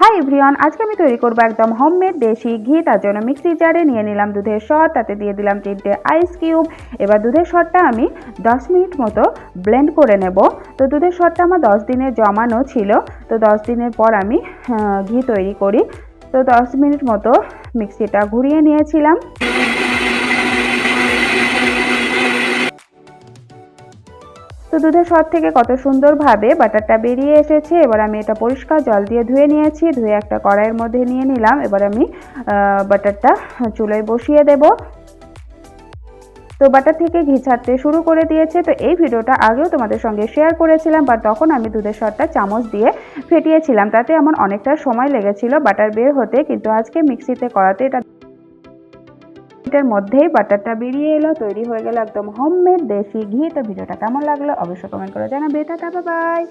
Hi everyone, আজকে আমি তৈরি করবো একদম হোমমেড দেশি ঘি। তার জন্য মিক্সি জারে নিয়ে নিলাম দুধের সর, তাতে দিয়ে দিলাম 3টে আইস কিউব। এবার দুধের সরটা আমি 10 মিনিট মতো ব্লেন্ড করে নেব। তো দুধের সরটা আমার 10 দিনের জমানো ছিল, তো 10 দিনের পর আমি ঘি তৈরি করি। তো 10 মিনিট মতো মিক্সিটা ঘুরিয়ে নিয়েছিলাম। তো দুধের সর থেকে কত সুন্দরভাবে বাটারটা বেরিয়ে এসেছে। এবার আমি এটা পরিষ্কার জল দিয়ে ধুয়ে নিয়েছি, ধুয়ে একটা কড়াইয়ের মধ্যে নিয়ে নিলাম। এবার আমি বাটারটা চুলায় বসিয়ে দেব। তো বাটার থেকে ঘি ছাড়তে শুরু করে দিয়েছে। তো এই ভিডিওটা আগেও তোমাদের সঙ্গে শেয়ার করেছিলাম, বাট তখন আমি দুধের সরটা চামচ দিয়ে ফেটিয়েছিলাম, তাতে আমার অনেকটা সময় লেগেছিল বাটার বের হতে। কিন্তু আজকে মিক্সিতে করাতে এটা এটার মধ্যেই বাটারটা বেরিয়ে এলো, তৈরি হয়ে গেল একদম হোমমেড দেশি ঘি। তো ভিডিওটা কেমন লাগলো অবশ্যই কমেন্ট করে জানাবে। Tata, bye bye.